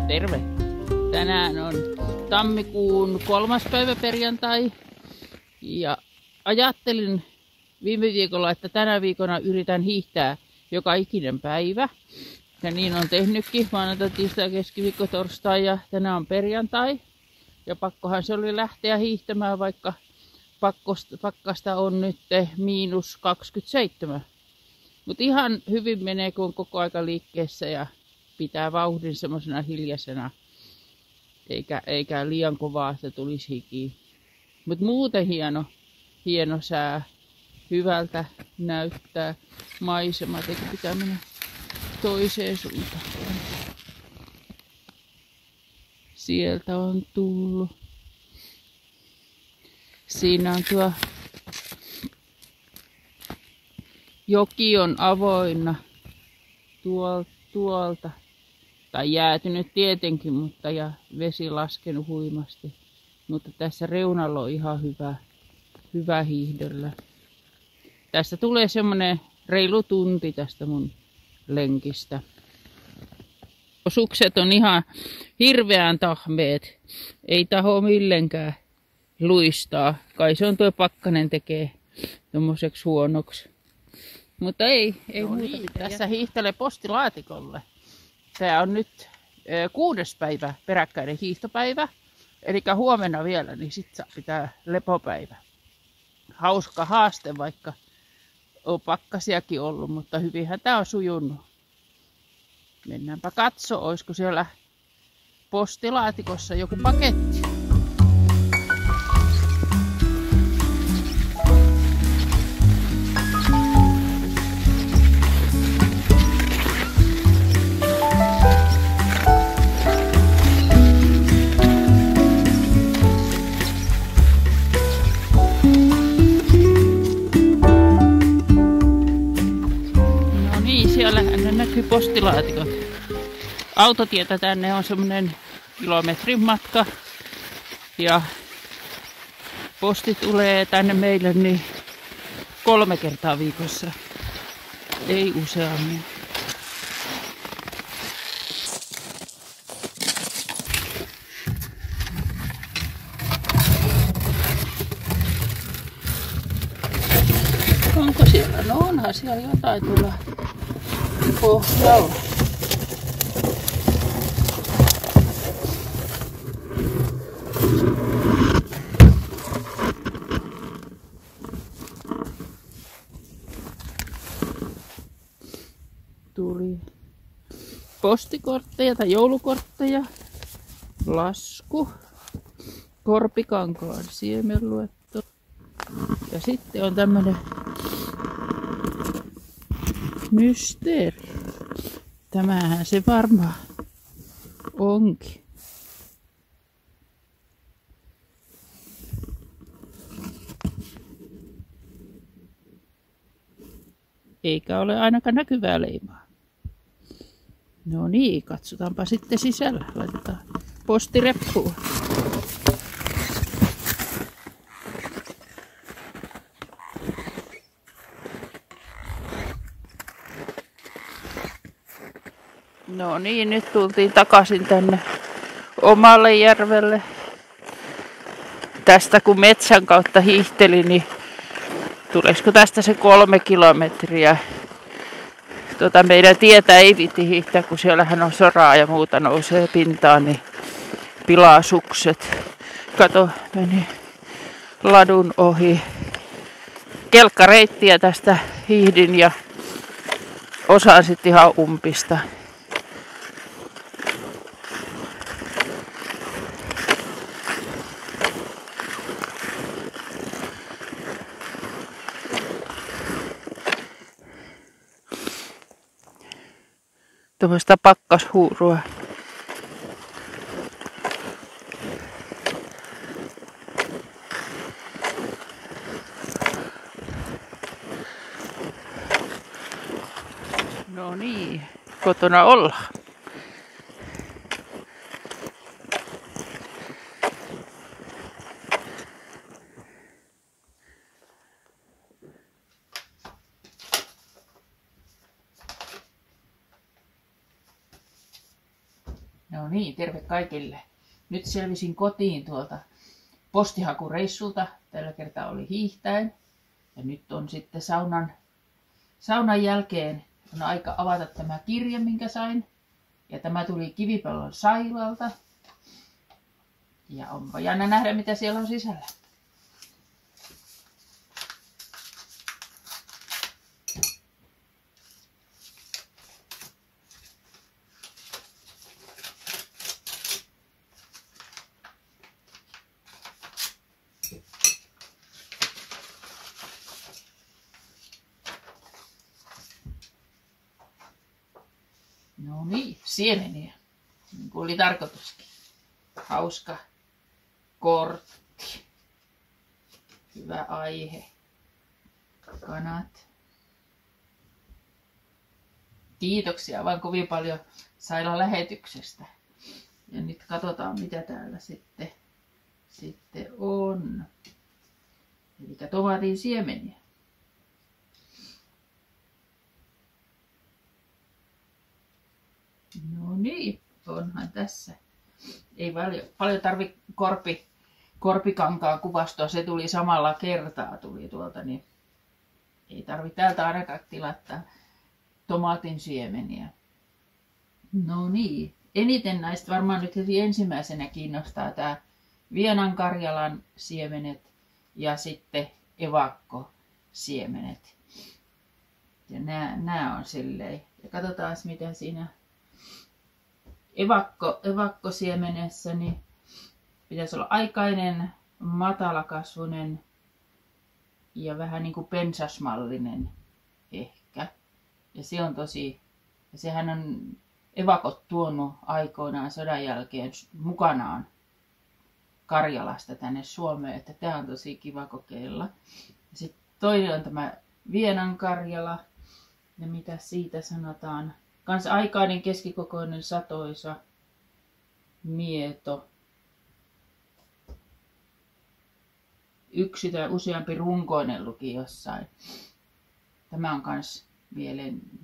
Terve! Tänään on tammikuun 3. päivä perjantai ja ajattelin viime viikolla, että tänä viikona yritän hiihtää joka ikinen päivä. Ja niin on tehnytkin maanantai, tiistai, keskiviikko, torstai ja tänään on perjantai. Ja pakkohan se oli lähteä hiihtämään, vaikka pakkasta on nyt -27. Mutta ihan hyvin menee, kun on koko aika liikkeessä ja pitää vauhdin semmoisena hiljaisena, eikä liian kovaa, että tulisi hiki. Mutta muuten hieno sää, hyvältä näyttää maisemat, eikä pitää mennä toiseen suuntaan. Sieltä on tullut. Siinä on tuo joki on avoinna tuolta. Tai jäätynyt tietenkin, mutta ja vesi laskenut huimasti. Mutta tässä reunalla on ihan hyvä hiihdellä. Tästä tulee semmonen reilu tunti tästä mun lenkistä. Sukset on ihan hirveän tahmeet. Ei taho millenkään luistaa. Kai se on tuo pakkanen tekee tommoseksi huonoksi. Mutta ei no muuta niin, tässä hiihtelee postilaatikolle. Tämä on nyt 6. päivä peräkkäinen hiihtopäivä. Eli huomenna vielä, niin sitten pitää lepopäivä. Hauska haaste, vaikka on pakkasiakin ollut, mutta hyvinhän tämä on sujunut. Mennäänpä katsoa, olisiko siellä postilaatikossa joku paketti. Siellähän näkyy postilaatikot. Autotietä tänne on semmonen kilometrin matka. Ja posti tulee tänne meille niin 3 kertaa viikossa. Ei useammin. Onko siellä? No onhan siellä jotain tulla pohjalla. Tuli postikortteja tai joulukortteja, lasku, Korpikankaan siemenluetto ja sitten on tämmönen mysteeri. Tämähän se varmaan onkin. Eikä ole ainakaan näkyvää leimaa. No niin, katsotaanpa sitten sisällä. Laitetaan postireppuun. No niin, nyt tultiin takaisin tänne omalle järvelle. Tästä kun metsän kautta hiihteli, niin tuleeko tästä se 3 kilometriä? Meidän tietä ei viitti hiihtää, kun siellähän on soraa ja muuta nousee pintaan, niin pilaa sukset. Kato, meni ladun ohi. Kelkkareittiä tästä hiihdin ja osaan sitten ihan umpista. Tuommoista pakkashuurua. No niin, kotona ollaan. No niin, terve kaikille. Nyt selvisin kotiin tuolta postihakureissulta. Tällä kertaa oli hiihtäen. Ja nyt on sitten saunan jälkeen on aika avata tämä kirja, minkä sain. Ja tämä tuli Kivipellon Sailalta. Ja onpa jännä nähdä, mitä siellä on sisällä. No niin, siemeniä. Niin kuin oli tarkoituskin. Hauska kortti. Hyvä aihe. Kanat. Kiitoksia vaan kovin paljon Sailan lähetyksestä. Ja nyt katsotaan mitä täällä sitten on. Eli tomaatin siemeniä. No niin, onhan tässä. Ei paljon tarvi korpikankaan kuvastoa, se tuli samalla kertaa tuli tuolta, niin ei tarvi täältä ainakaan tilata tomaatin siemeniä. No niin, eniten näistä varmaan nyt heti ensimmäisenä kiinnostaa tämä Vienan Karjalan siemenet ja sitten evakkosiemenet. Ja nämä on silleen. Ja katsotaan mitä siinä evakkosiemenessä niin pitäisi olla aikainen, matalakasvuinen ja vähän niin kuin pensasmallinen ehkä. Ja se on tosi, ja sehän on evakot tuonut aikoinaan sodan jälkeen mukanaan Karjalasta tänne Suomeen, että tämä on tosi kiva kokeilla. Sitten toinen on tämä Vienan Karjala, ja mitä siitä sanotaan. Kans aikainen, keskikokoinen, satoisa, mieto. Yksi tai useampi runkoinen luki jossain. Tämä on kans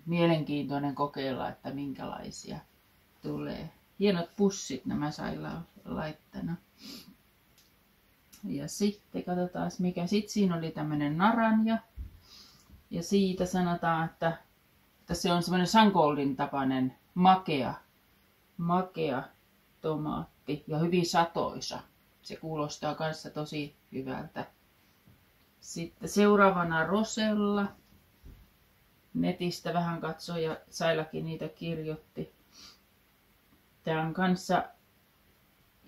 mielenkiintoinen kokeilla, että minkälaisia tulee. Hienot pussit nämä Saila laittanut. Ja sitten katsotaan mikä. Sitten siinä oli tämmönen naranja. Ja siitä sanotaan, että se on semmoinen sankoldin tapainen makea tomaatti ja hyvin satoisa. Se kuulostaa kanssa tosi hyvältä. Sitten seuraavana Rosella. Netistä vähän katsoi ja Sailakin niitä kirjoitti. Tämä on kanssa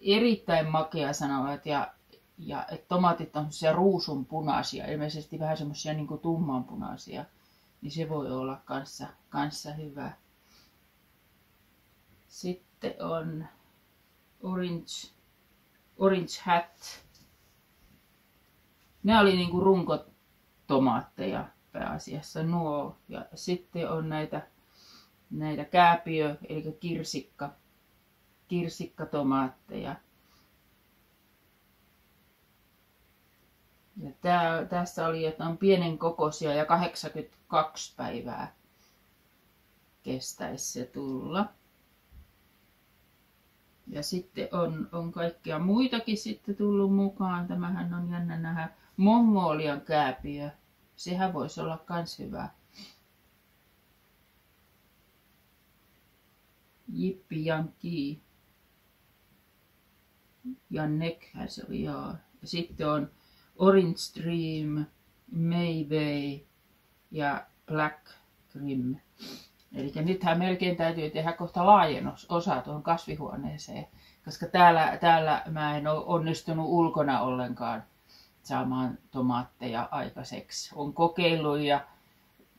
erittäin makea sanovat ja että tomaatit on semmoisia ruusunpunaisia, ilmeisesti vähän semmoisia niin kuin tummanpunaisia. Niin se voi olla kanssa hyvä. Sitten on Orange Hat. Nämä oli niinku runkotomaatteja pääasiassa nuo. Ja sitten on näitä kääpiö, eli kirsikkatomaatteja. Ja tässä oli, että on pienen kokoisia ja 82 päivää kestäisi se tulla. Ja sitten on kaikkia muitakin sitten tullut mukaan. Tämähän on jännä nähdä. Mongolian kääpiö. Sehän voisi olla kans hyvä. Jippi Yankee. Janekhän se oli, joo. Ja sitten on Orange Dream, Maybay ja Black Grim. Eli nythän melkein täytyy tehdä kohta laajennusosa tuohon kasvihuoneeseen, koska täällä mä en ole onnistunut ulkona ollenkaan saamaan tomaatteja aikaiseksi. On kokeillut ja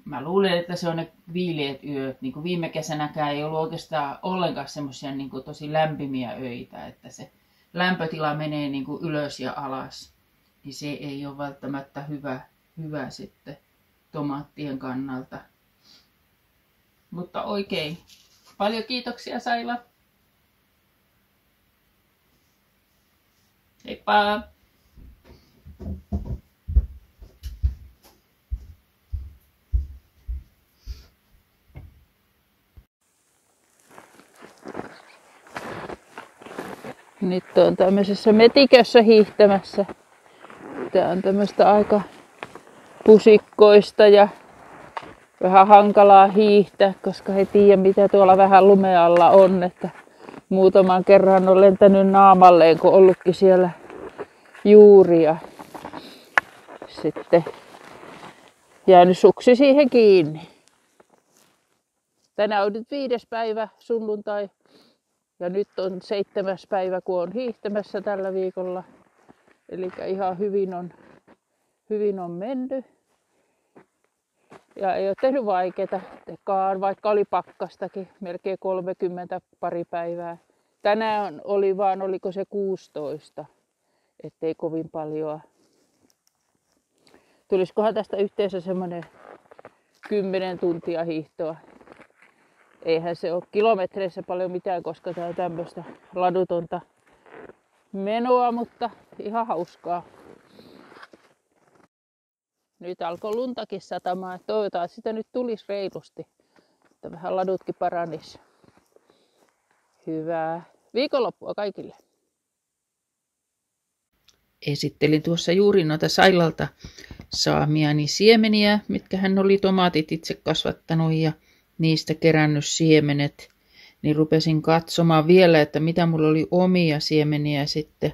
mä luulen, että se on ne viileät yöt. Niin kuin viime kesänäkään ei ollut oikeastaan ollenkaan semmoisia niin kuin tosi lämpimiä öitä, että se lämpötila menee niin kuin ylös ja alas. Niin se ei ole välttämättä hyvä sitten tomaattien kannalta. Mutta oikein. Paljon kiitoksia, Saila. Heippa! Nyt on tämmöisessä metikössä hiihtämässä. Tää on tämmöistä aika pusikkoista ja vähän hankalaa hiihtää, koska ei tiedä mitä tuolla vähän lumealla on. Että muutaman kerran on lentänyt naamalleen, kun ollutkin siellä juuria. Sitten jäänyt suksi siihen kiinni. Tänään on nyt 5. päivä sunnuntai. Ja nyt on 7. päivä, kun on hiihtämässä tällä viikolla. Eli ihan hyvin on mennyt. Ja ei ole tehnyt vaikeaa, vaikka oli pakkastakin, melkein 30 pari päivää. Tänään oli vaan, oliko se 16, ettei kovin paljon. Tulisikohan tästä yhteensä semmoinen 10 tuntia hiihtoa. Eihän se ole kilometreissä paljon mitään, koska tää on tämmöistä ladutonta menoa, mutta ihan hauskaa. Nyt alkoi luntakin satamaan. Toivotaan, että sitä nyt tulisi reilusti, että vähän ladutkin paranis. Hyvää viikonloppua kaikille. Esittelin tuossa juuri noita Sailalta saamiani siemeniä, mitkä hän oli tomaatit itse kasvattanut ja niistä kerännyt siemenet. Niin rupesin katsomaan vielä, että mitä mulla oli omia siemeniä sitten,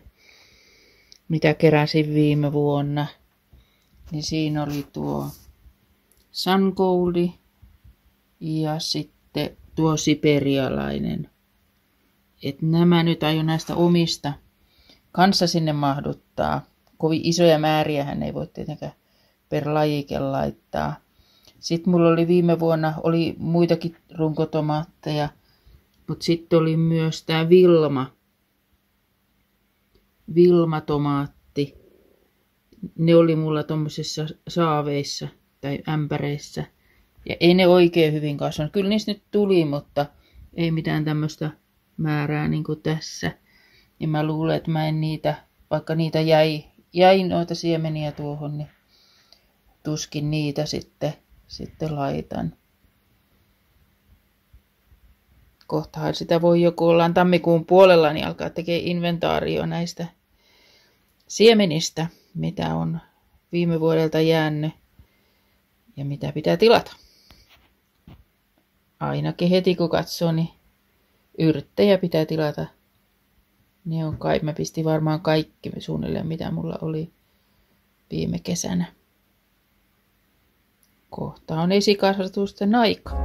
mitä keräsin viime vuonna. Niin siinä oli tuo Sun Goldi ja sitten tuo siperialainen. Et nämä nyt aion näistä omista kanssa sinne mahduttaa. Kovin isoja määriä hän ei voi tietenkään per lajike laittaa. Sitten mulla oli viime vuonna oli muitakin runkotomaatteja, mutta sitten oli myös tämä Vilma-tomaatti. Ne oli mulla tommosissa saaveissa tai ämpäreissä. Ja ei ne oikein hyvin kasvanut. Kyllä niistä nyt tuli, mutta ei mitään tämmöistä määrää niin kuin tässä. Ja mä luulen, että mä en niitä, vaikka niitä jäi noita siemeniä tuohon, niin tuskin niitä sitten laitan. Kohtahan sitä voi joku ollaan tammikuun puolella, niin alkaa tekemään inventaario näistä siemenistä, mitä on viime vuodelta jäänyt ja mitä pitää tilata. Ainakin heti kun katsoo, niin yrttejä pitää tilata. Ne on kai, mä pistin varmaan kaikki suunnilleen mitä mulla oli viime kesänä. Kohta on esikasvatusten aika.